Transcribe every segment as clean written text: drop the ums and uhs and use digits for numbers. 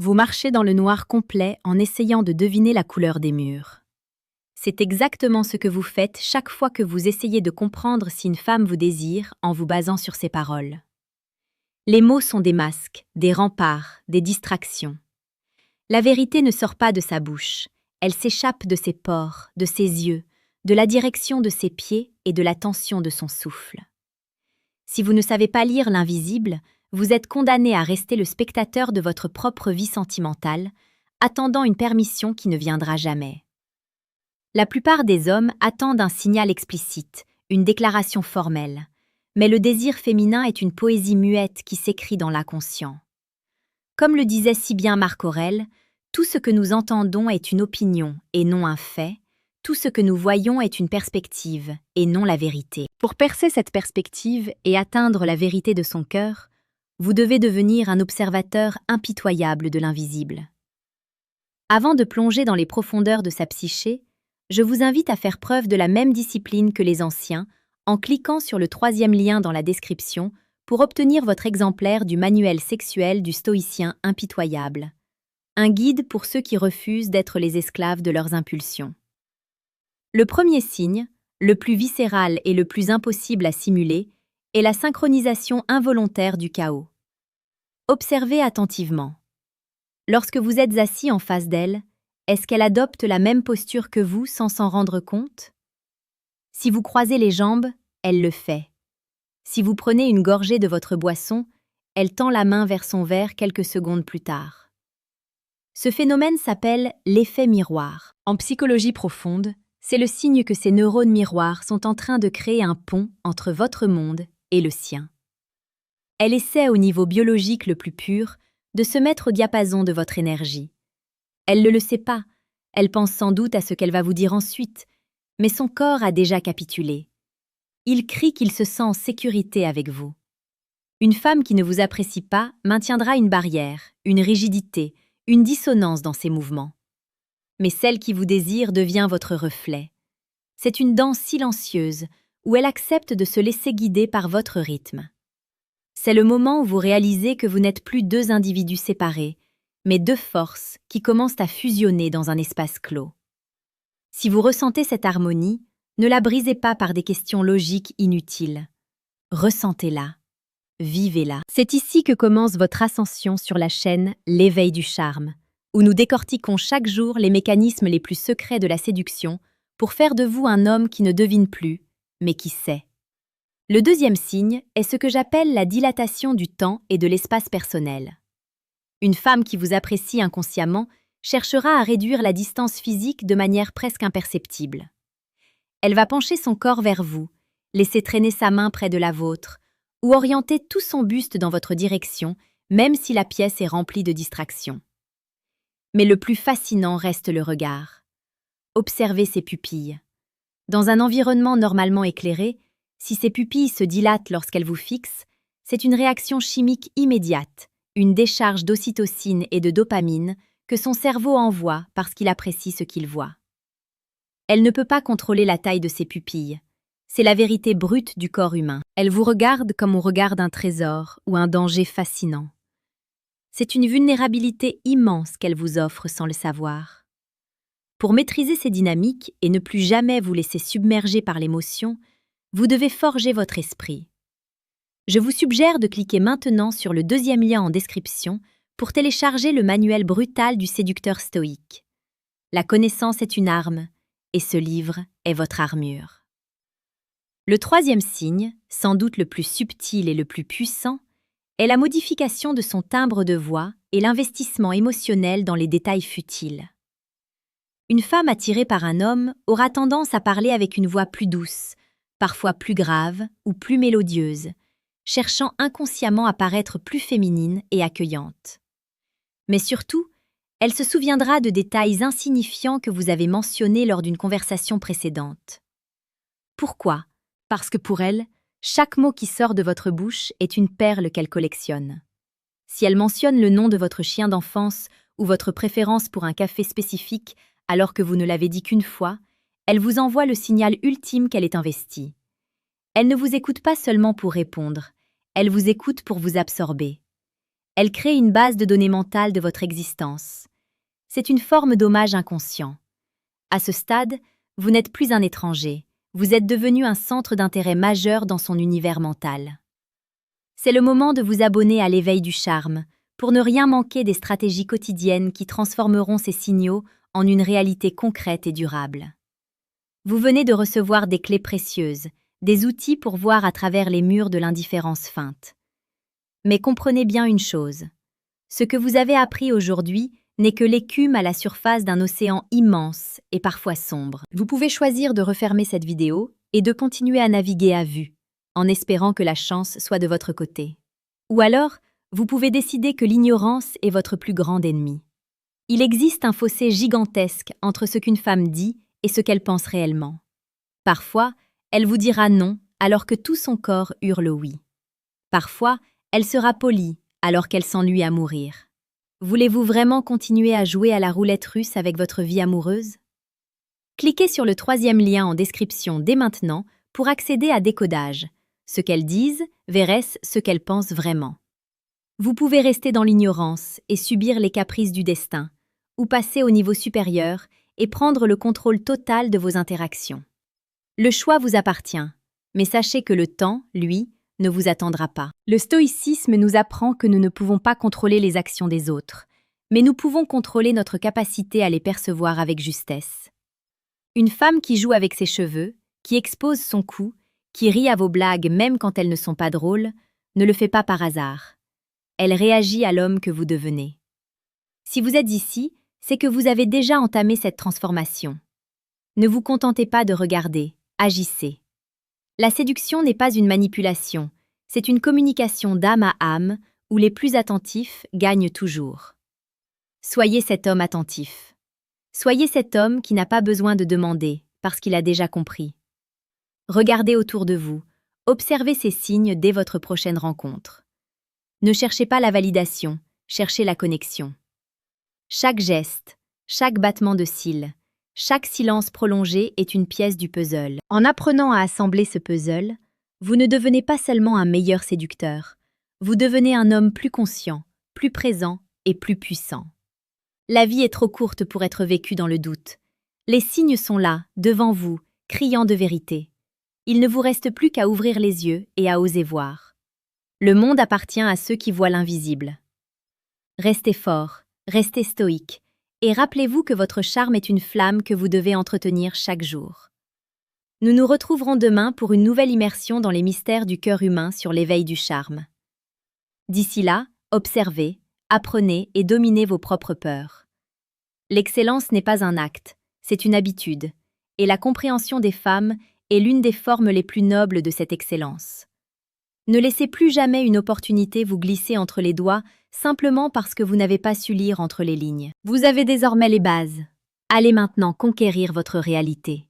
Vous marchez dans le noir complet en essayant de deviner la couleur des murs. C'est exactement ce que vous faites chaque fois que vous essayez de comprendre si une femme vous désire en vous basant sur ses paroles. Les mots sont des masques, des remparts, des distractions. La vérité ne sort pas de sa bouche, elle s'échappe de ses pores, de ses yeux, de la direction de ses pieds et de la tension de son souffle. Si vous ne savez pas lire l'invisible, vous êtes condamné à rester le spectateur de votre propre vie sentimentale, attendant une permission qui ne viendra jamais. La plupart des hommes attendent un signal explicite, une déclaration formelle, mais le désir féminin est une poésie muette qui s'écrit dans l'inconscient. Comme le disait si bien Marc Aurèle, tout ce que nous entendons est une opinion et non un fait, tout ce que nous voyons est une perspective et non la vérité. Pour percer cette perspective et atteindre la vérité de son cœur, vous devez devenir un observateur impitoyable de l'invisible. Avant de plonger dans les profondeurs de sa psyché, je vous invite à faire preuve de la même discipline que les anciens en cliquant sur le 3e lien dans la description pour obtenir votre exemplaire du manuel sexuel du stoïcien impitoyable, un guide pour ceux qui refusent d'être les esclaves de leurs impulsions. Le premier signe, le plus viscéral et le plus impossible à simuler, est la synchronisation involontaire du chaos. Observez attentivement. Lorsque vous êtes assis en face d'elle, est-ce qu'elle adopte la même posture que vous sans s'en rendre compte? Si vous croisez les jambes, elle le fait. Si vous prenez une gorgée de votre boisson, elle tend la main vers son verre quelques secondes plus tard. Ce phénomène s'appelle l'effet miroir. En psychologie profonde, c'est le signe que ces neurones miroirs sont en train de créer un pont entre votre monde et le sien. Elle essaie au niveau biologique le plus pur de se mettre au diapason de votre énergie. Elle ne le sait pas, elle pense sans doute à ce qu'elle va vous dire ensuite, mais son corps a déjà capitulé. Il crie qu'il se sent en sécurité avec vous. Une femme qui ne vous apprécie pas maintiendra une barrière, une rigidité, une dissonance dans ses mouvements. Mais celle qui vous désire devient votre reflet. C'est une danse silencieuse où elle accepte de se laisser guider par votre rythme. C'est le moment où vous réalisez que vous n'êtes plus deux individus séparés, mais deux forces qui commencent à fusionner dans un espace clos. Si vous ressentez cette harmonie, ne la brisez pas par des questions logiques inutiles. Ressentez-la, vivez-la. C'est ici que commence votre ascension sur la chaîne L'éveil du charme, où nous décortiquons chaque jour les mécanismes les plus secrets de la séduction pour faire de vous un homme qui ne devine plus, mais qui sait. Le deuxième signe est ce que j'appelle la dilatation du temps et de l'espace personnel. Une femme qui vous apprécie inconsciemment cherchera à réduire la distance physique de manière presque imperceptible. Elle va pencher son corps vers vous, laisser traîner sa main près de la vôtre, ou orienter tout son buste dans votre direction, même si la pièce est remplie de distractions. Mais le plus fascinant reste le regard. Observez ses pupilles. Dans un environnement normalement éclairé, si ses pupilles se dilatent lorsqu'elle vous fixe, c'est une réaction chimique immédiate, une décharge d'ocytocine et de dopamine que son cerveau envoie parce qu'il apprécie ce qu'il voit. Elle ne peut pas contrôler la taille de ses pupilles. C'est la vérité brute du corps humain. Elle vous regarde comme on regarde un trésor ou un danger fascinant. C'est une vulnérabilité immense qu'elle vous offre sans le savoir. Pour maîtriser ces dynamiques et ne plus jamais vous laisser submerger par l'émotion, vous devez forger votre esprit. Je vous suggère de cliquer maintenant sur le 2e lien en description pour télécharger le manuel brutal du séducteur stoïque. La connaissance est une arme, et ce livre est votre armure. Le 3e signe, sans doute le plus subtil et le plus puissant, est la modification de son timbre de voix et l'investissement émotionnel dans les détails futiles. Une femme attirée par un homme aura tendance à parler avec une voix plus douce, parfois plus grave ou plus mélodieuse, cherchant inconsciemment à paraître plus féminine et accueillante. Mais surtout, elle se souviendra de détails insignifiants que vous avez mentionnés lors d'une conversation précédente. Pourquoi? Parce que pour elle, chaque mot qui sort de votre bouche est une perle qu'elle collectionne. Si elle mentionne le nom de votre chien d'enfance ou votre préférence pour un café spécifique alors que vous ne l'avez dit qu'une fois, elle vous envoie le signal ultime qu'elle est investie. Elle ne vous écoute pas seulement pour répondre, elle vous écoute pour vous absorber. Elle crée une base de données mentale de votre existence. C'est une forme d'hommage inconscient. À ce stade, vous n'êtes plus un étranger, vous êtes devenu un centre d'intérêt majeur dans son univers mental. C'est le moment de vous abonner à l'éveil du charme, pour ne rien manquer des stratégies quotidiennes qui transformeront ces signaux en une réalité concrète et durable. Vous venez de recevoir des clés précieuses, des outils pour voir à travers les murs de l'indifférence feinte. Mais comprenez bien une chose. Ce que vous avez appris aujourd'hui n'est que l'écume à la surface d'un océan immense et parfois sombre. Vous pouvez choisir de refermer cette vidéo et de continuer à naviguer à vue, en espérant que la chance soit de votre côté. Ou alors, vous pouvez décider que l'ignorance est votre plus grand ennemi. Il existe un fossé gigantesque entre ce qu'une femme dit et ce qu'elle pense réellement. Parfois, elle vous dira non alors que tout son corps hurle oui. Parfois, elle sera polie alors qu'elle s'ennuie à mourir. Voulez-vous vraiment continuer à jouer à la roulette russe avec votre vie amoureuse? Cliquez sur le 3e lien en description dès maintenant pour accéder à Décodage, ce qu'elles disent versus ce qu'elles pensent vraiment. Vous pouvez rester dans l'ignorance et subir les caprices du destin, ou passer au niveau supérieur et prendre le contrôle total de vos interactions. Le choix vous appartient, mais sachez que le temps, lui, ne vous attendra pas. Le stoïcisme nous apprend que nous ne pouvons pas contrôler les actions des autres, mais nous pouvons contrôler notre capacité à les percevoir avec justesse. Une femme qui joue avec ses cheveux, qui expose son cou, qui rit à vos blagues même quand elles ne sont pas drôles, ne le fait pas par hasard. Elle réagit à l'homme que vous devenez. Si vous êtes ici, c'est que vous avez déjà entamé cette transformation. Ne vous contentez pas de regarder, agissez. La séduction n'est pas une manipulation, c'est une communication d'âme à âme où les plus attentifs gagnent toujours. Soyez cet homme attentif. Soyez cet homme qui n'a pas besoin de demander, parce qu'il a déjà compris. Regardez autour de vous, observez ces signes dès votre prochaine rencontre. Ne cherchez pas la validation, cherchez la connexion. Chaque geste, chaque battement de cils, chaque silence prolongé est une pièce du puzzle. En apprenant à assembler ce puzzle, vous ne devenez pas seulement un meilleur séducteur, vous devenez un homme plus conscient, plus présent et plus puissant. La vie est trop courte pour être vécue dans le doute. Les signes sont là, devant vous, criant de vérité. Il ne vous reste plus qu'à ouvrir les yeux et à oser voir. Le monde appartient à ceux qui voient l'invisible. Restez fort, restez stoïque, et rappelez-vous que votre charme est une flamme que vous devez entretenir chaque jour. Nous nous retrouverons demain pour une nouvelle immersion dans les mystères du cœur humain sur l'éveil du charme. D'ici là, observez, apprenez et dominez vos propres peurs. L'excellence n'est pas un acte, c'est une habitude, et la compréhension des femmes est l'une des formes les plus nobles de cette excellence. Ne laissez plus jamais une opportunité vous glisser entre les doigts simplement parce que vous n'avez pas su lire entre les lignes. Vous avez désormais les bases. Allez maintenant conquérir votre réalité.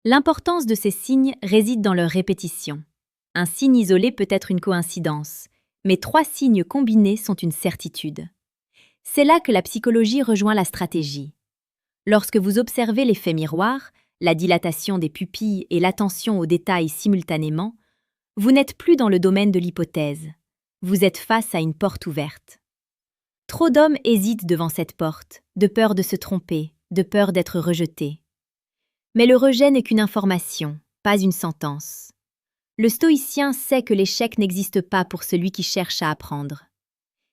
L'importance de ces signes réside dans leur répétition. Un signe isolé peut être une coïncidence, mais 3 signes combinés sont une certitude. C'est là que la psychologie rejoint la stratégie. Lorsque vous observez l'effet miroir, la dilatation des pupilles et l'attention aux détails simultanément, vous n'êtes plus dans le domaine de l'hypothèse. Vous êtes face à une porte ouverte. Trop d'hommes hésitent devant cette porte, de peur de se tromper, de peur d'être rejetés. Mais le rejet n'est qu'une information, pas une sentence. Le stoïcien sait que l'échec n'existe pas pour celui qui cherche à apprendre.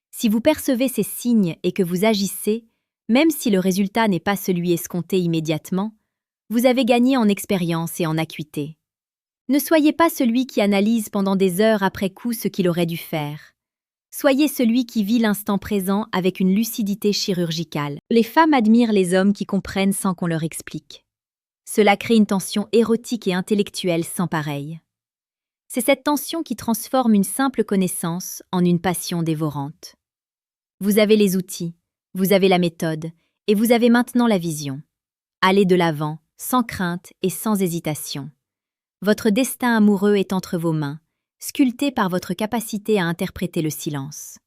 Si vous percevez ces signes et que vous agissez, même si le résultat n'est pas celui escompté immédiatement, vous avez gagné en expérience et en acuité. Ne soyez pas celui qui analyse pendant des heures après coup ce qu'il aurait dû faire. Soyez celui qui vit l'instant présent avec une lucidité chirurgicale. Les femmes admirent les hommes qui comprennent sans qu'on leur explique. Cela crée une tension érotique et intellectuelle sans pareille. C'est cette tension qui transforme une simple connaissance en une passion dévorante. Vous avez les outils, vous avez la méthode, et vous avez maintenant la vision. Allez de l'avant, sans crainte et sans hésitation. Votre destin amoureux est entre vos mains, sculpté par votre capacité à interpréter le silence.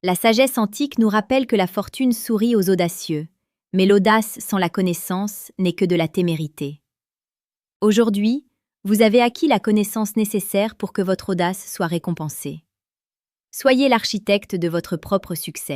La sagesse antique nous rappelle que la fortune sourit aux audacieux, mais l'audace sans la connaissance n'est que de la témérité. Aujourd'hui, vous avez acquis la connaissance nécessaire pour que votre audace soit récompensée. Soyez l'architecte de votre propre succès.